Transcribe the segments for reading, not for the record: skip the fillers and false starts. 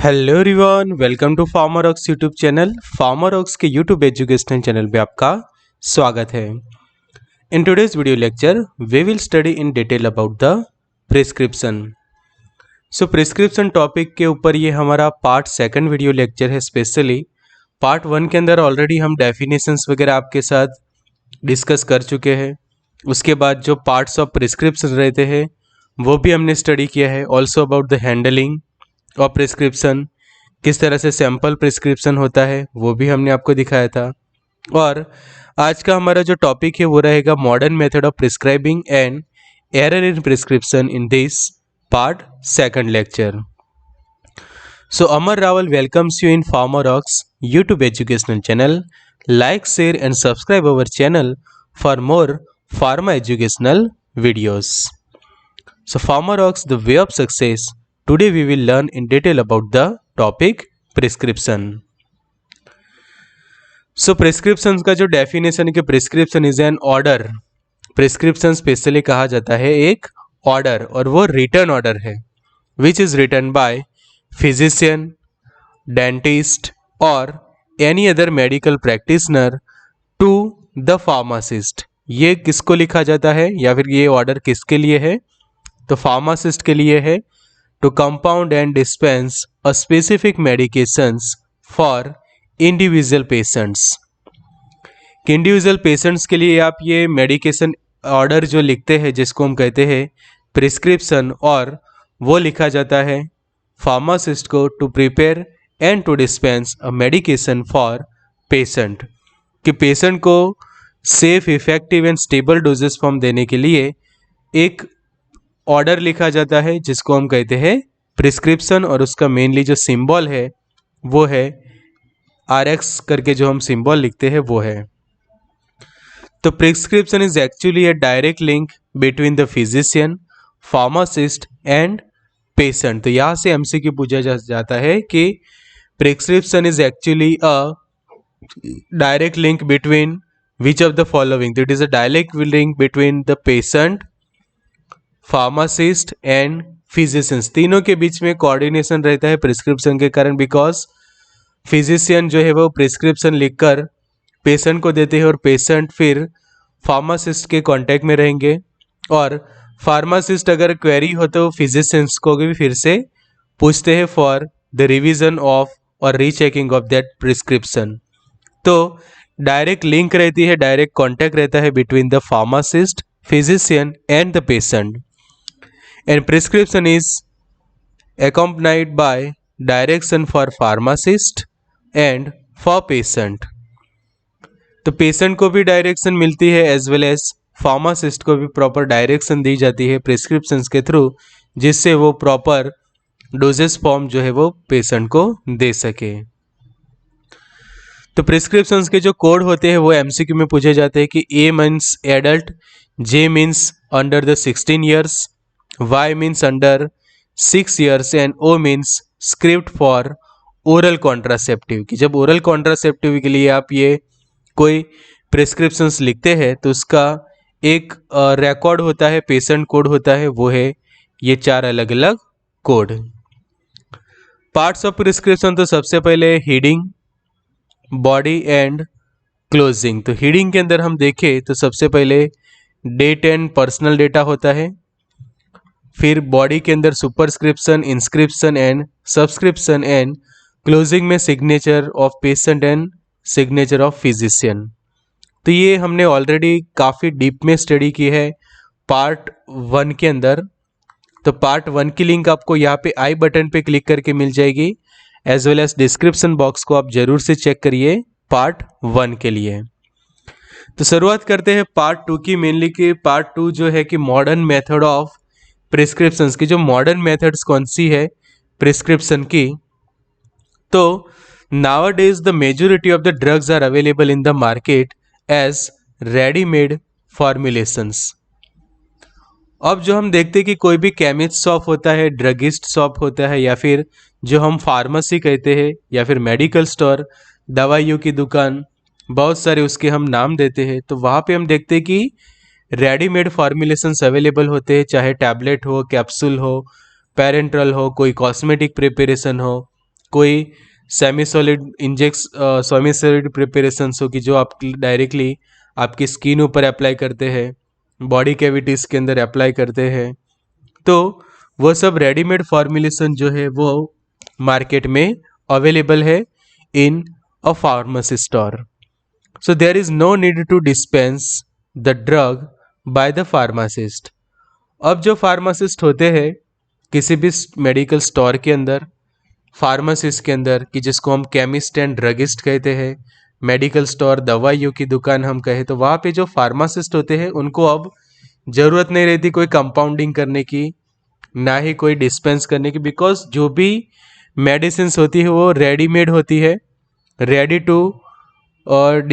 Hello everyone, welcome to Pharmarox YouTube channel. Pharmarox के YouTube educational channel पे आपका स्वागत है। In today's video lecture we will study in detail about the prescription. Prescription topic के ऊपर ये हमारा पार्ट सेकंड वीडियो लेक्चर है। स्पेशली पार्ट वन के अंदर ऑलरेडी हम डेफिनेशंस वगैरह आपके साथ डिस्कस कर चुके हैं। उसके बाद जो पार्ट्स ऑफ प्रिस्क्रिप्शन रहते हैं वो भी हमने स्टडी किया है। ऑल्सो अबाउट द हैंडलिंग और प्रिस्क्रिप्शन, किस तरह से सैंपल प्रिस्क्रिप्शन होता है वो भी हमने आपको दिखाया था। और आज का हमारा जो टॉपिक है वो रहेगा modern method of prescribing and error in prescription in this part second lecture. So Amar Rawal welcomes you in Pharmarox YouTube educational channel. Like, share and subscribe our channel for more pharma educational videos. So Pharmalox, the way of success. Today we will learn in detail about the topic prescription. So prescriptions का जो definition है कि prescription is an order. Prescription specially कहा जाता है एक order, और वो written order है which is written by physician, dentist or any other medical practitioner to the pharmacist. ये किसको लिखा जाता है या फिर ये ऑर्डर किसके लिए है? तो फार्मासिस्ट के लिए है। To compound and dispense a specific medications for individual patients. कि इंडिविजुअल पेशेंट्स के लिए आप ये मेडिकेशन ऑर्डर जो लिखते हैं जिसको हम कहते हैं प्रिस्क्रिप्शन, और वो लिखा जाता है फार्मासिस्ट को to prepare and to dispense a medication for patient. कि पेशेंट को safe, effective and stable doses form देने के लिए एक ऑर्डर लिखा जाता है जिसको हम कहते हैं प्रिस्क्रिप्शन, और उसका मेनली जो सिंबल है वो है RX करके जो हम सिंबल लिखते हैं वो है। तो prescription is actually a direct link between the physician, pharmacist and patient. तो यहाँ से MCQ पूछा जाता है कि prescription is actually a direct link between which of the following? It is a direct link between the patient, pharmacist and physicians. तीनों के बीच में कोऑर्डिनेशन रहता है प्रिस्क्रिप्शन के कारण, बिकॉज फिजिशियन जो है वो प्रिस्क्रिप्शन लिखकर पेशेंट को देते हैं और पेशेंट फिर फार्मासिस्ट के कांटेक्ट में रहेंगे, और फार्मासिस्ट अगर क्वेरी हो तो फिजिशियंस को भी फिर से पूछते हैं फॉर द रिवीजन ऑफ और रीचेकिंग ऑफ दैट प्रिस्क्रिप्शन। तो डायरेक्ट लिंक रहती है, डायरेक्ट कांटेक्ट रहता है between the pharmacist, physician and the patient, and prescription is accompanied by direction for pharmacist and for patient. तो पेशेंट को भी direction मिलती है एज वेल एज फार्मासिस्ट को भी प्रॉपर डायरेक्शन दी जाती है प्रिस्क्रिप्शंस के थ्रू, जिससे वो प्रॉपर डोजेस फॉर्म जो है वो पेशेंट को दे सके। तो प्रिस्क्रिप्शंस के जो कोड होते हैं वो MCQ में पूछे जाते हैं कि A means adult, J means under the 16 years, Y means under 6 years and O means script for oral contraceptive. कि जब ओरल कॉन्ट्रासेप्टिव के लिए आप ये कोई प्रिस्क्रिप्शंस लिखते हैं तो उसका एक रिकॉर्ड होता है, पेशेंट कोड होता है, वो है ये 4 अलग अलग कोड। पार्ट्स ऑफ प्रिस्क्रिप्शन, तो सबसे पहले हीडिंग, बॉडी एंड क्लोजिंग। तो हीडिंग के अंदर हम देखें तो सबसे पहले डेट एंड पर्सनल डेटा होता है, फिर बॉडी के अंदर superscription, inscription and subscription, and closing में signature of patient and signature of physician. तो ये हमने ऑलरेडी काफ़ी डीप में स्टडी की है पार्ट 1 के अंदर। तो पार्ट 1 की लिंक आपको यहाँ पे आई बटन पे क्लिक करके मिल जाएगी, as well as description box को आप जरूर से चेक करिए पार्ट 1 के लिए। तो शुरुआत करते हैं पार्ट 2 की। मेनली कि पार्ट 2 जो है कि मॉडर्न मेथड ऑफ प्रिस्क्रिप्शंस की, जो मॉडर्न मेथड्स कौन सी है प्रिस्क्रिप्शन की। तो nowadays the majority of the drugs are available in the market as readymade formulations. अब जो हम देखते हैं कि कोई भी केमिस्ट शॉप होता है, ड्रगिस्ट शॉप होता है, या फिर जो हम फार्मेसी कहते हैं, या फिर मेडिकल स्टोर, दवाइयों की दुकान, बहुत सारे उसके हम नाम देते हैं। तो वहाँ पे हम देखते हैं कि रेडीमेड फॉर्मुलेशंस अवेलेबल होते हैं, चाहे टैबलेट हो, कैप्सूल हो, पेरेंट्रल हो, कोई कॉस्मेटिक प्रिपरेशन हो, कोई सेमी सॉलिड प्रिपरेशंस हो कि जो आप डायरेक्टली आपकी स्किन ऊपर अप्लाई करते हैं, बॉडी कैविटीज़ के अंदर अप्लाई करते हैं, तो वो सब रेडीमेड फॉर्मुलेशन जो है वो मार्केट में अवेलेबल है in a pharmacy store. So there is no need to dispense the drug by the pharmacist. अब जो फार्मासिस्ट होते हैं किसी भी मेडिकल स्टोर के अंदर, फार्मासिस्ट के अंदर, कि जिसको हम केमिस्ट एंड ड्रगिस्ट कहते हैं, मेडिकल स्टोर दवाइयों की दुकान हम कहें, तो वहाँ पे जो फार्मासिस्ट होते हैं उनको अब ज़रूरत नहीं रहती कोई कंपाउंडिंग करने की, ना ही कोई डिस्पेंस करने की, बिकॉज जो भी मेडिसिन होती है वो रेडीमेड होती है, रेडी टू और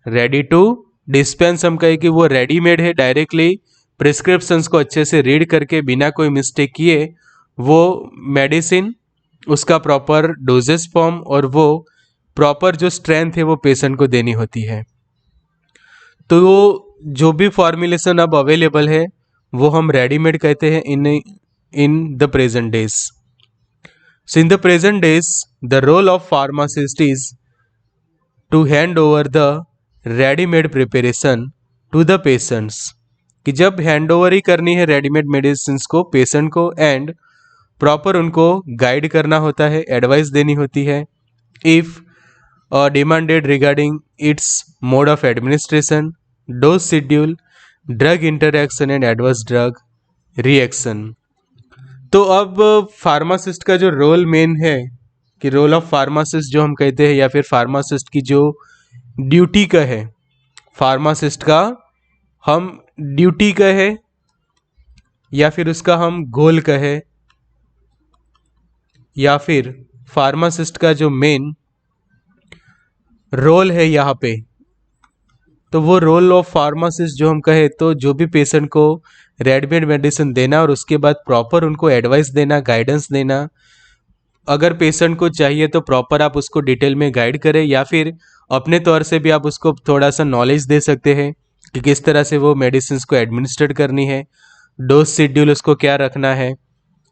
रेडी टू डिस्पेंस हम कहें कि वो रेडीमेड है. डायरेक्टली प्रिस्क्रिप्शंस को अच्छे से रीड करके बिना कोई मिस्टेक किए वो मेडिसिन, उसका प्रॉपर डोजेस फॉर्म और वो प्रॉपर जो स्ट्रेंथ है वो पेशेंट को देनी होती है. तो वो जो भी फॉर्मुलेशन अब अवेलेबल है वो हम रेडीमेड कहते हैं in the present days. So in the present days the role of pharmacist is to hand over the readymade preparation to the patients, कि जब हैंड ओवर ही करनी है रेडीमेड मेडिसिन को पेशेंट को, एंड प्रॉपर उनको गाइड करना होता है, एडवाइस देनी होती है, if demanded regarding its mode of administration, dose schedule, drug interaction and adverse drug reaction. तो अब फार्मासिस्ट का जो रोल मेन है, कि रोल ऑफ फार्मासिस्ट जो हम कहते हैं, या फिर फार्मासिस्ट की जो ड्यूटी का है, फार्मासिस्ट का हम ड्यूटी का है या फिर उसका हम गोल का है, या फिर फार्मासिस्ट का जो मेन रोल है यहाँ पे, तो वो रोल ऑफ फार्मासिस्ट जो हम कहे, तो जो भी पेशेंट को रेडीमेड मेडिसिन देना और उसके बाद प्रॉपर उनको एडवाइस देना, गाइडेंस देना. अगर पेशेंट को चाहिए तो प्रॉपर आप उसको डिटेल में गाइड करें, या फिर अपने तौर से भी आप उसको थोड़ा सा नॉलेज दे सकते हैं कि किस तरह से वो मेडिसिन को एडमिनिस्ट्रेट करनी है, डोज शेड्यूल उसको क्या रखना है,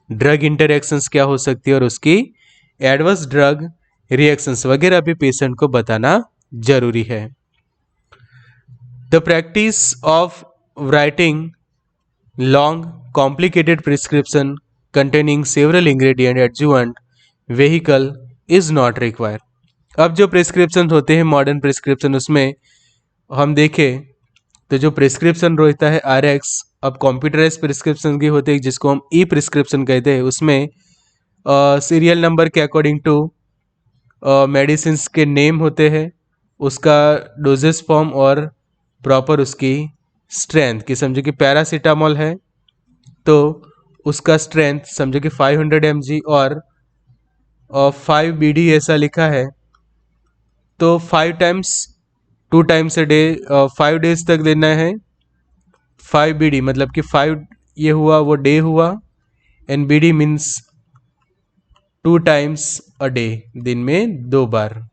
ड्रग इंटरैक्शंस क्या हो सकती है और उसकी एडवर्स ड्रग रिएक्शंस वगैरह भी पेशेंट को बताना जरूरी है. The practice of writing long complicated prescription containing several ingredient adjuvant vehicle is not required. अब जो प्रिस्क्रिप्शन होते हैं मॉडर्न प्रिस्क्रिप्शन, उसमें हम देखें तो जो प्रिस्क्रिप्शन रहता है RX, अब कंप्यूटराइज प्रिस्क्रिप्शन की होते हैं जिसको हम ई प्रिस्क्रिप्शन कहते हैं. उसमें सीरियल नंबर के अकॉर्डिंग टू मेडिसिन के नेम होते हैं, उसका डोजेस फॉर्म और प्रॉपर उसकी स्ट्रेंथ, कि समझो कि पैरासीटामोल है तो उसका स्ट्रेंथ समझो कि 500 mg और 5 BD ऐसा लिखा है, तो 5 times 2 times a day 5 days तक लेना है. 5 BD मतलब कि 5 ये हुआ वो डे हुआ, and BD means 2 times a day, दिन में 2 बार.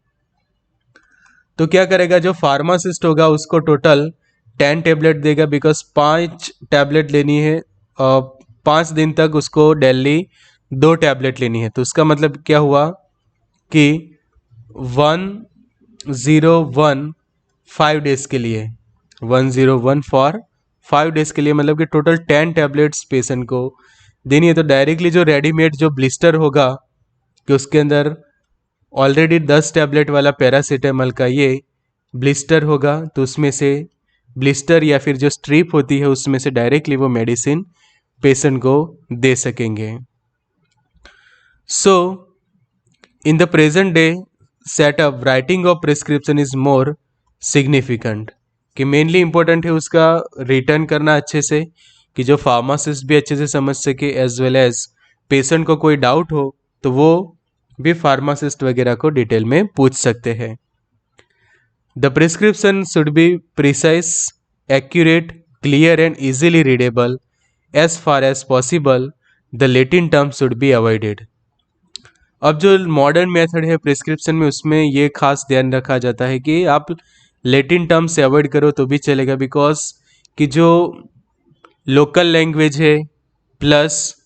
तो क्या करेगा जो फार्मासिस्ट होगा उसको टोटल 10 टैबलेट देगा, बिकॉज 5 टैबलेट लेनी है, 5 दिन तक उसको डेली 2 टैबलेट लेनी है. तो उसका मतलब क्या हुआ कि 101 5 डेज के लिए, 101 फॉर 5 डेज के लिए, मतलब कि टोटल 10 टैबलेट्स पेशेंट को देनी है. तो डायरेक्टली जो रेडीमेड जो ब्लिस्टर होगा कि उसके अंदर ऑलरेडी 10 टैबलेट वाला पैरासीटामोल का ये ब्लिस्टर होगा, तो उसमें से ब्लिस्टर या फिर जो स्ट्रिप होती है उसमें से डायरेक्टली वो मेडिसिन पेशेंट को दे सकेंगे. So in the present day setup writing of prescription is more significant, कि मेनली इंपॉर्टेंट है उसका रिटर्न करना अच्छे से, कि जो फार्मासिस्ट भी अच्छे से समझ सके, एज वेल एज पेशेंट को कोई डाउट हो तो वो भी फार्मासिस्ट वगैरह को डिटेल में पूछ सकते हैं. The prescription should be precise, accurate, clear and easily readable. As far as possible, the Latin terms should be avoided. अब जो मॉडर्न मेथड है प्रिस्क्रिप्शन में, उसमें ये खास ध्यान रखा जाता है कि आप लेटिन टर्म्स से अवॉइड करो तो भी चलेगा, बिकॉज कि जो लोकल लैंग्वेज है प्लस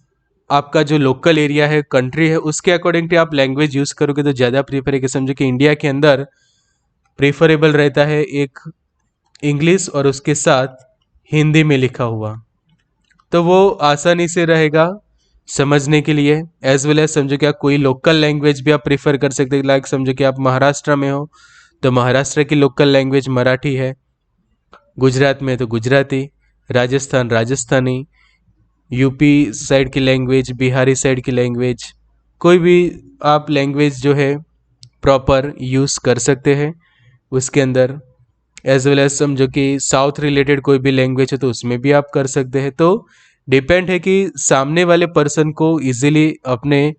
आपका जो लोकल एरिया है, कंट्री है, उसके अकॉर्डिंगली आप लैंग्वेज यूज़ करोगे तो ज़्यादा प्रीफर है। कि समझो कि इंडिया के अंदर प्रेफरेबल रहता है एक इंग्लिश और उसके साथ हिंदी में लिखा हुआ, तो वो आसानी से रहेगा समझने के लिए। एज वेल एज समझो कि आप कोई लोकल लैंग्वेज भी आप प्रीफर कर सकते हैं। लाइक समझो कि आप महाराष्ट्र में हो तो महाराष्ट्र की लोकल लैंग्वेज मराठी है, गुजरात में तो गुजराती, राजस्थान राजस्थानी, यूपी साइड की लैंग्वेज, बिहारी साइड की लैंग्वेज, कोई भी आप लैंग्वेज जो है प्रॉपर यूज़ कर सकते हैं उसके अंदर। एज वेल एज समझो कि साउथ रिलेटेड कोई भी लैंग्वेज है तो उसमें भी आप कर सकते हैं। तो डिपेंड है कि सामने वाले पर्सन को इजीली अपने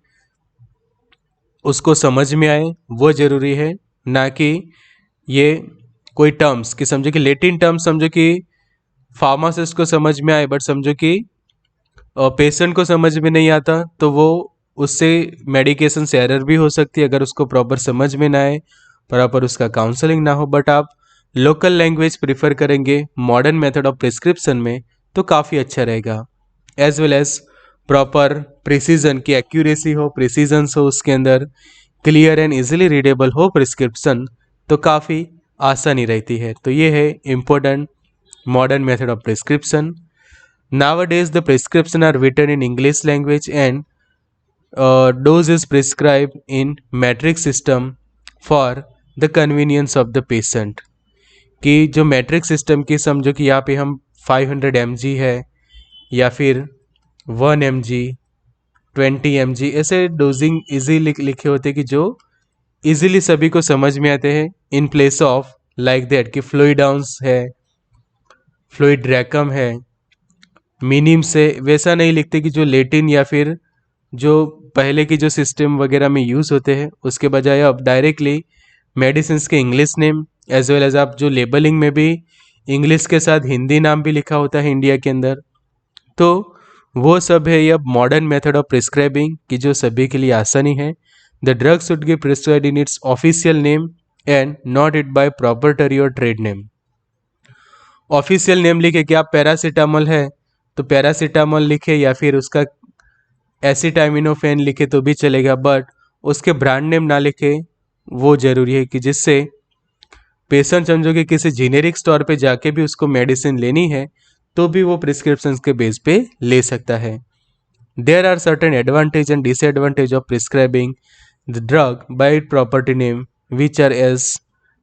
उसको समझ में आए, वो ज़रूरी है, ना कि ये कोई टर्म्स कि समझो कि लेटिन टर्म्स समझो कि फार्मासिस्ट को समझ में आए, बट समझो कि पेशेंट को समझ में नहीं आता तो वो उससे मेडिकेशन से एरर भी हो सकती है अगर उसको प्रॉपर समझ में ना आए, प्रॉपर उसका काउंसलिंग ना हो। बट आप लोकल लैंग्वेज प्रिफर करेंगे मॉडर्न मेथड ऑफ प्रिस्क्रिप्शन में तो काफ़ी अच्छा रहेगा। As well as proper precision की एक्यूरेसी हो, प्रिसीजन हो उसके अंदर, क्लियर एंड इजीली रीडेबल हो प्रिस्क्रिप्शन, तो काफ़ी आसानी रहती है। तो ये है important modern method of prescription. Nowadays, the prescription are written in English language and dose is prescribed in metric system for the convenience of the patient. कि जो metric system की समझो कि यहाँ पे हम 500 mg है या फिर 1 mg 20 mg ऐसे डोजिंग इजी लिखे होते कि जो इजीली सभी को समझ में आते हैं। In place of like that कि फ्लूइड आउंस है, फ्लूइड रैकम है, मिनिम से वैसा नहीं लिखते कि जो लेटिन या फिर जो पहले की जो सिस्टम वगैरह में यूज़ होते हैं उसके बजाय अब डायरेक्टली मेडिसिन के English name as well as आप जो लेबलिंग में भी इंग्लिश के साथ हिंदी नाम भी लिखा होता है इंडिया के अंदर, तो वो सब है अब मॉडर्न मेथड ऑफ प्रिस्क्राइबिंग की जो सभी के लिए आसानी है। The drug should give prescribed in its official name and not it by proprietary और ट्रेड नेम। ऑफिशियल नेम लिखे कि आप पैरासीटामोल है तो पैरासीटामोल लिखे या फिर उसका एसिटामिनोफेन लिखे तो भी चलेगा, बट उसके ब्रांड नेम ना लिखे, वो ज़रूरी है कि जिससे पेशेंट समझो कि किसी जेनेरिक स्टोर पे जाके भी उसको मेडिसिन लेनी है तो भी वो प्रिस्क्रिप्शन के बेस पे ले सकता है। There are certain advantage and disadvantage of prescribing the drug by it property name which are as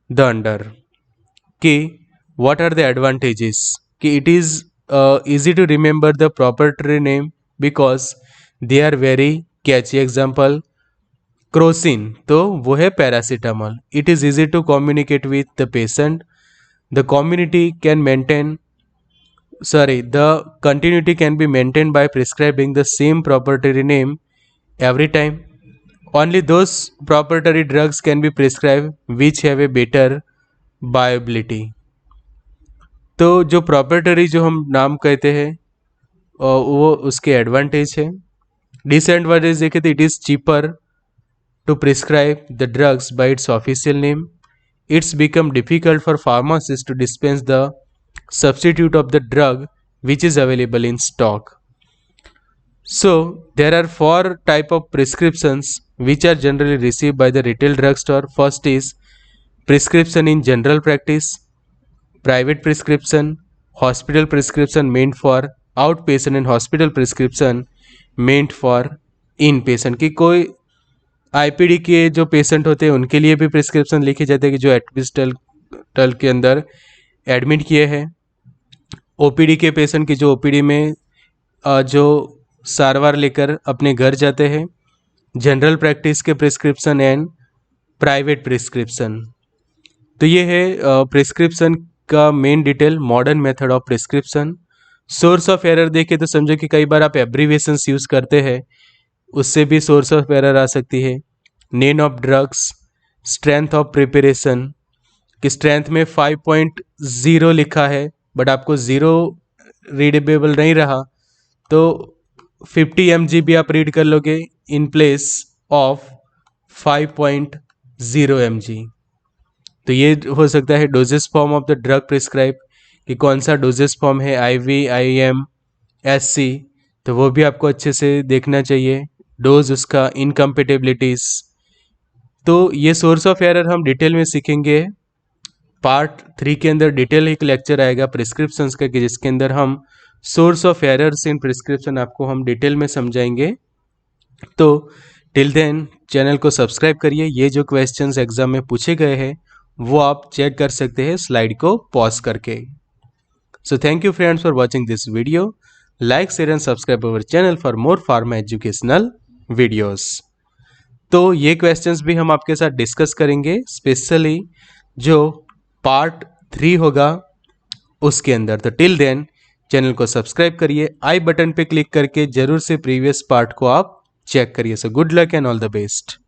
the under. कि what are the advantages कि it is easy to remember the proprietary name because they are very catchy। Example Crocin तो वो है paracetamol. It is easy to communicate with the patient, the community can maintain the continuity can be maintained by prescribing the same proprietary name every time। only those proprietary drugs can be prescribed which have a better viability। तो जो प्रॉपर्टरी जो हम नाम कहते हैं वो उसके advantage है। डिसएडवांटेज देखे तो it is cheaper to prescribe the drugs by its official name. Its become difficult for pharmacist to dispense the substitute of the drug which is available in stock. So there are 4 type of prescriptions which are generally received by the retail drugstore. First is prescription in general practice, private prescription, hospital prescription meant for outpatient and hospital prescription meant for inpatient। कि कोई IPD के जो patient होते हैं उनके लिए भी prescription लिखे जाते हैं कि जो हॉस्पिटल के अंदर एडमिट किए हैं। ओपीडी के पेशेंट की जो ओपीडी में जो सारवार लेकर अपने घर जाते हैं। जनरल प्रैक्टिस के प्रिस्क्रिप्शन एंड प्राइवेट प्रिस्क्रिप्शन। तो ये है प्रिस्क्रिप्शन का main detail, modern method of prescription. Source of error देखें तो समझो कि कई बार आप एब्रीवेशंस यूज़ करते हैं, उससे भी सोर्स ऑफ एरर आ सकती है। Name of drugs, strength of preparation कि स्ट्रेंथ में 5.0 लिखा है बट आपको 0 रीडेबल नहीं रहा तो 50 mg भी आप रीड कर लोगे इन प्लेस ऑफ 5.0 mg। तो ये हो सकता है doses form of the drug prescribe कि कौन सा डोजेस फॉर्म है, आईवी, आईएम, एससी, तो वो भी आपको अच्छे से देखना चाहिए। डोज उसका, इनकम्पेटेबिलिटीज़। तो ये सोर्स ऑफ एरर हम डिटेल में सीखेंगे। पार्ट 3 के अंदर डिटेल एक लेक्चर आएगा प्रिस्क्रिप्शंस का, कि जिसके अंदर हम source of errors in prescription आपको हम डिटेल में समझाएंगे। तो टिल देन चैनल को सब्सक्राइब करिए। ये जो क्वेश्चंस एग्जाम में पूछे गए हैं वो आप चेक कर सकते हैं स्लाइड को पॉज करके। So thank you friends for watching this video. Like, share and subscribe our channel for more pharma educational videos. तो ये क्वेश्चंस भी हम आपके साथ डिस्कस करेंगे, स्पेशली जो पार्ट 3 होगा उसके अंदर। तो टिल देन चैनल को सब्सक्राइब करिए, आई बटन पे क्लिक करके जरूर से प्रीवियस पार्ट को आप चेक करिए। So good luck and all the best.